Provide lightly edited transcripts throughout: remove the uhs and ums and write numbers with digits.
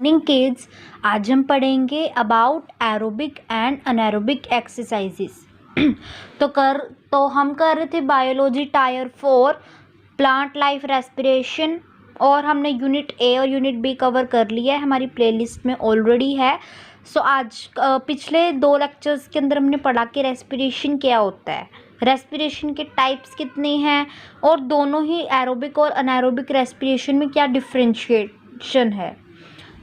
Evening kids, आज हम पढ़ेंगे about aerobic and anaerobic exercises. तो हम कर रहे थे biology tyre 4 plant life respiration, और हमने यूनिट ए और यूनिट बी कवर कर लिया है, हमारी प्लेलिस्ट में ऑलरेडी है। आज पिछले 2 लेक्चर्स के अंदर हमने पढ़ा कि रेस्पिरेशन क्या होता है, रेस्पिरेशन के टाइप्स कितने हैं, और दोनों ही एरोबिक और अनएरोबिक रेस्पिरेशन में क्या डिफरेंशिएशन है।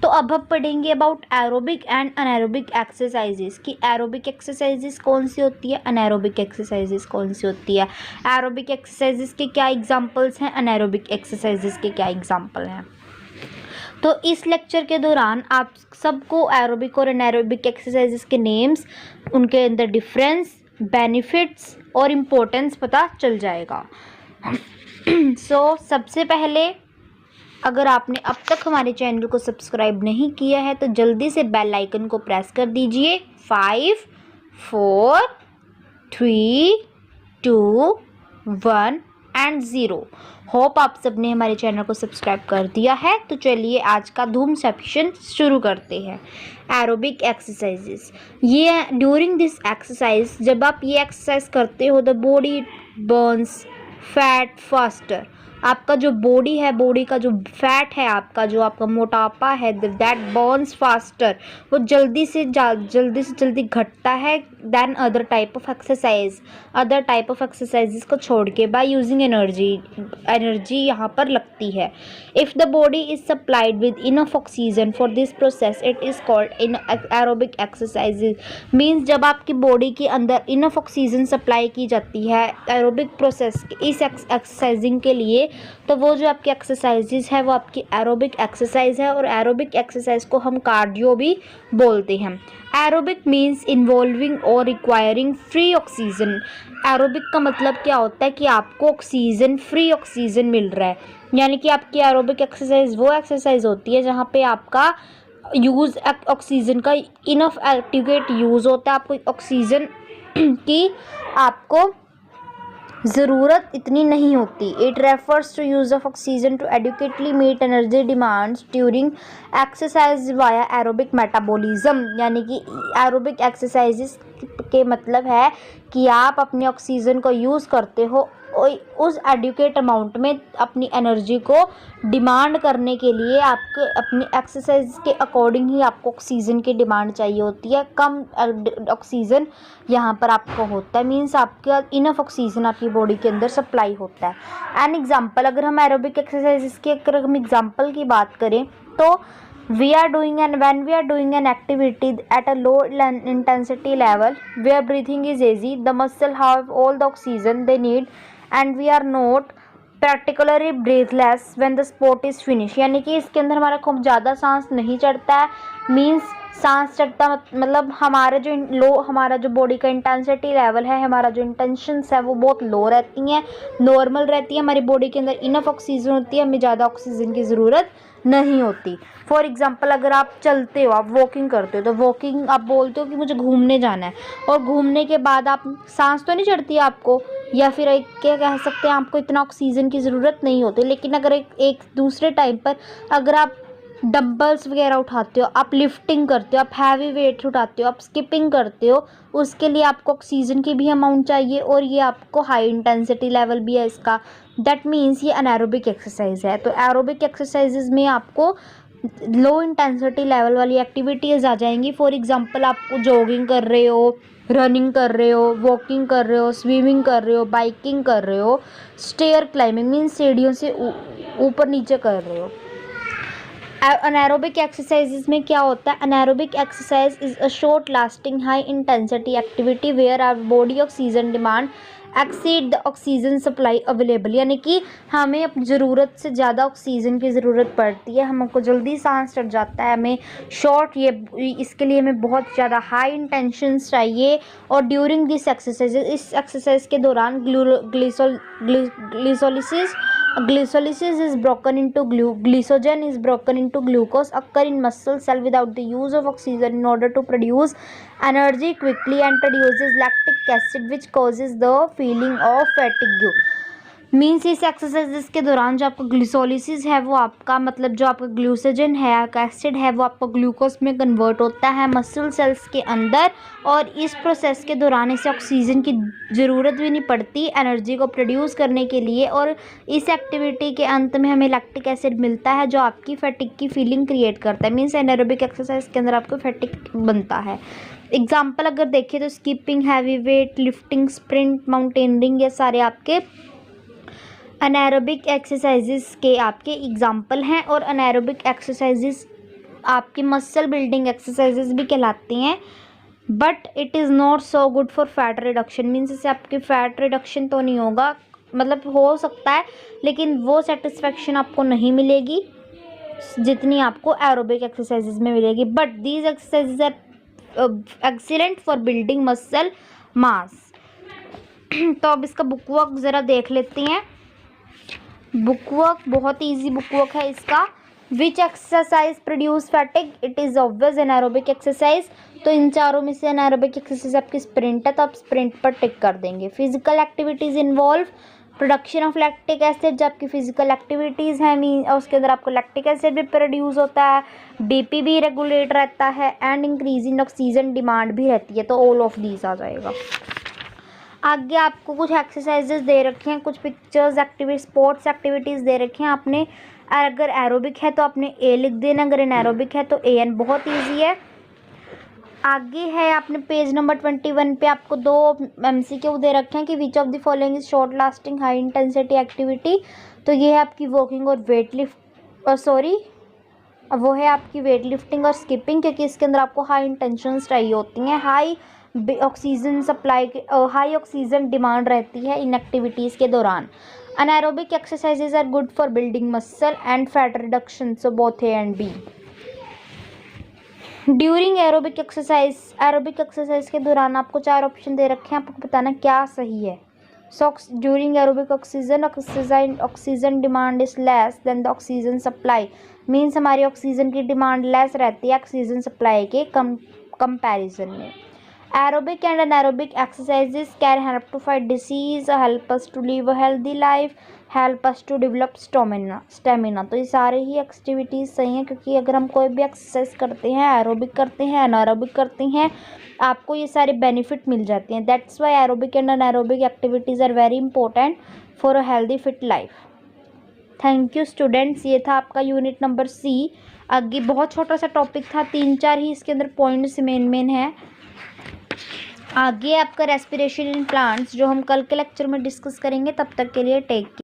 तो अब हम पढ़ेंगे about aerobic and anaerobic exercises कि एरोबिक एक्सरसाइजेस कौन सी होती है, अनएरोबिक एक्सरसाइजेस कौन सी होती है, एरोबिक एक्सरसाइजेस के क्या एग्जांपल्स हैं, अनएरोबिक एक्सरसाइजेस के क्या एग्जांपल हैं। तो इस लेक्चर के दौरान आप सबको एरोबिक और अनएरोबिक एक्सरसाइजेस के नेम्स, उनके अंदर डिफरेंस, बेनिफिट्स और इम्पोर्टेंस पता चल जाएगा। सबसे पहले, अगर आपने अब तक हमारे चैनल को सब्सक्राइब नहीं किया है तो जल्दी से बेल आइकन को प्रेस कर दीजिए। 5 4 3 2 1 एंड 0। होप आप सबने हमारे चैनल को सब्सक्राइब कर दिया है। तो चलिए आज का धूम सेक्शन शुरू करते हैं। एरोबिक एक्सरसाइजेस, ये ड्यूरिंग दिस एक्सरसाइज, जब आप ये एक्सरसाइज करते हो the body Burns fat faster. आपका जो बॉडी है, बॉडी का जो फैट है, आपका जो आपका मोटापा है, दैट बर्न्स फास्टर, वो जल्दी से जल्दी घटता है than other type of exercise, other type of exercises को छोड़ के, बाय यूजिंग एनर्जी यहाँ पर लगती है। If the body is supplied with enough oxygen for this process it is called in aerobic exercises. Means जब आपकी बॉडी के अंदर इनफ ऑक्सीजन सप्लाई की जाती है एरोबिक प्रोसेस इस एक्सरसाइजिंग के लिए, तो वो जो आपकी एक्सरसाइजेज है वो आपकी एरोबिक एक्सरसाइज है। और एरोबिक एक्सरसाइज को हम कार्डियो भी बोलते हैं। एरोबिक मीन्स इन्वॉल्विंग और रिक्वायरिंग फ्री ऑक्सीजन। एरोबिक का मतलब क्या होता है कि आपको ऑक्सीजन, फ्री ऑक्सीजन मिल रहा है, यानी कि आपकी एरोबिक एक्सरसाइज वो एक्सरसाइज होती है जहाँ पे आपका यूज़ ऑक्सीजन का इनफ एडिक्वेट यूज़ होता है। आपको ऑक्सीजन की आपको ज़रूरत इतनी नहीं होती। It refers to use of oxygen to adequately meet energy demands during exercise via aerobic metabolism. यानी कि एरोबिक एक्सरसाइजेस के मतलब है कि आप अपनी ऑक्सीजन को यूज़ करते हो उस एडुकेट अमाउंट में अपनी एनर्जी को डिमांड करने के लिए। आपके अपनी एक्सरसाइज के अकॉर्डिंग ही आपको ऑक्सीजन की डिमांड चाहिए होती है। कम ऑक्सीजन यहाँ पर आपको होता है, मीन्स आपका इनफ ऑक्सीजन आपकी बॉडी के अंदर सप्लाई होता है। एन एग्जाम्पल, अगर हम एरोबिक एक्सरसाइज के अगर हम एग्जाम्पल की बात करें तो when we are doing an activity at a low intensity level where breathing is easy, the muscle have all the oxygen they need and we are not particularly breathless when the sport is finished। यानी कि इसके अंदर हमारा खूब ज़्यादा सांस नहीं चढ़ता है। मीन्स सांस चढ़ता मतलब हमारा जो बॉडी का इंटेंसिटी लेवल है, हमारा जो इंटेंशंस है वो बहुत लो रहती हैं, नॉर्मल रहती है। हमारी बॉडी के अंदर इनफ ऑक्सीजन होती है, हमें ज़्यादा ऑक्सीजन की ज़रूरत नहीं होती। फॉर एग्जाम्पल, अगर आप चलते हो, आप वॉकिंग करते हो, तो वॉकिंग आप बोलते हो कि मुझे घूमने जाना है, और घूमने के बाद आप सांस तो नहीं चढ़ती आपको, या फिर क्या कह सकते हैं, आपको इतना ऑक्सीजन की ज़रूरत नहीं होती। लेकिन अगर एक दूसरे टाइम पर अगर आप डंबल्स वगैरह उठाते हो, आप लिफ्टिंग करते हो, आप हैवी वेट उठाते हो, आप स्किपिंग करते हो, उसके लिए आपको ऑक्सीजन की भी अमाउंट चाहिए, और ये आपको हाई इंटेंसिटी लेवल भी है इसका। दैट मीन्स ये अनएरोबिक एक्सरसाइज है। तो एरोबिक एक्सरसाइजेज में आपको लो इंटेंसिटी लेवल वाली एक्टिविटीज़ आ जाएंगी। फॉर एग्जांपल, आपको जॉगिंग कर रहे हो, रनिंग कर रहे हो, वॉकिंग कर रहे हो, स्विमिंग कर रहे हो, बाइकिंग कर रहे हो, स्टेयर क्लाइंबिंग मीन्स सीढ़ियों से ऊपर नीचे कर रहे हो। अनएरोबिक एक्सरसाइजेज में क्या होता है, anaerobic exercise is a short lasting high intensity activity where our body oxygen demand exceed the oxygen supply available. यानी कि हमें अपनी ज़रूरत से ज़्यादा ऑक्सीजन की ज़रूरत पड़ती है, हमको जल्दी सांस चढ़ जाता है, हमें शॉर्ट इसके लिए हमें बहुत ज़्यादा हाई इंटेंशंस चाहिए। और ड्यूरिंग दिस एक्सरसाइज, इस एक्सरसाइज के दौरान glycolysis is broken into glycogen is broken into glucose occur in muscle cell without the use of oxygen in order to produce energy quickly and produces lactic acid which causes the feeling of fatigue। Means इस exercises के दौरान जो आपका ग्लिसोलिसिस है वो आपका मतलब जो आपका ग्लूकोजन है एसिड है वो आपका ग्लूकोज में कन्वर्ट होता है मसल सेल्स के अंदर, और इस प्रोसेस के दौरान इसे ऑक्सीजन की ज़रूरत भी नहीं पड़ती एनर्जी को प्रोड्यूस करने के लिए, और इस एक्टिविटी के अंत में हमें लैक्टिक एसिड मिलता है जो आपकी फैटिक की फीलिंग क्रिएट करता है। मीन्स एनारोबिक एक्सरसाइज के अंदर आपको फैटिक बनता है। एग्जाम्पल अगर देखें तो skipping, heavy weight lifting, sprint, mountaineering, ये सारे आपके अनएरोबिक एक्सरसाइजेस के आपके एग्जाम्पल हैं, और अनएरोबिक एक्सरसाइजेस आपकी मसल बिल्डिंग एक्सरसाइजेस भी कहलाती हैं। But it is not so good for fat reduction. Means इससे आपकी फ़ैट रिडक्शन तो नहीं होगा, मतलब हो सकता है लेकिन वो सेटिस्फेक्शन आपको नहीं मिलेगी जितनी आपको एरोबिक एक्सरसाइजेज में मिलेगी। But these exercises are excellent for building muscle mass. तो अब इसका बुक वर्क ज़रा देख लेते हैं। बुक वर्क बहुत ईजी बुक वर्क है इसका। Which exercise produce fatigue? It is obvious anaerobic exercise. तो इन चारों में से एनारोबिक एक्सरसाइज आपकी स्प्रिंट है तो आप स्प्रिंट पर टिक कर देंगे। Physical activities involve production of lactic acid, जो आपकी फिजिकल एक्टिविटीज़ हैं मीन उसके अंदर आपको लैक्टिक एसिड भी प्रोड्यूस होता है, बीपी भी रेगुलेट रहता है, एंड इंक्रीजिंग ऑक्सीजन डिमांड भी रहती है। तो ऑल ऑफ दीज आ जाएगा। आगे आपको कुछ एक्सरसाइजेस दे रखे हैं, कुछ पिक्चर्स एक्टिविटी स्पोर्ट्स एक्टिविटीज़ दे रखे हैं आपने। अगर एरोबिक है तो आपने ए लिख देना, अगर एनारोबिक है तो AN। बहुत इजी है। आगे है आपने पेज नंबर 21 पे आपको 2 MCQ दे रखे हैं कि which of the following is short lasting high intensity activity. तो ये है आपकी वॉकिंग और वेट लिफ्ट वो है आपकी वेट लिफ्टिंग और स्किपिंग, क्योंकि इसके अंदर आपको हाई इंटेंशंस चाहिए होती हैं, हाई ऑक्सीजन डिमांड रहती है इन एक्टिविटीज़ के दौरान। Anaerobic exercises are good for building muscle and fat reduction, so both A and B। During aerobic exercise के दौरान आपको 4 ऑप्शन दे रखे हैं, आपको बताना क्या सही है। So during aerobic oxygen demand is less than the oxygen supply. Means हमारी ऑक्सीजन की डिमांड लेस रहती है ऑक्सीजन सप्लाई के कंपैरिजन में। Aerobic and anaerobic exercises can help to fight disease, help us to live a healthy life, help us to develop stamina। तो ये सारे ही activities सही हैं, क्योंकि अगर हम कोई भी एक्सरसाइज करते हैं, एरोबिक करते हैं, अनारोबिक करते हैं, आपको ये सारे बेनिफिट मिल जाते हैं। That's why aerobic and anaerobic activities are very important for a healthy fit life. Thank you students. ये था आपका यूनिट नंबर C। आगे बहुत छोटा सा टॉपिक था, 3-4 ही इसके अंदर पॉइंट्स मेन हैं। आगे आपका रेस्पिरेशन इन प्लांट्स जो हम कल के लेक्चर में डिस्कस करेंगे। तब तक के लिए टेक केयर।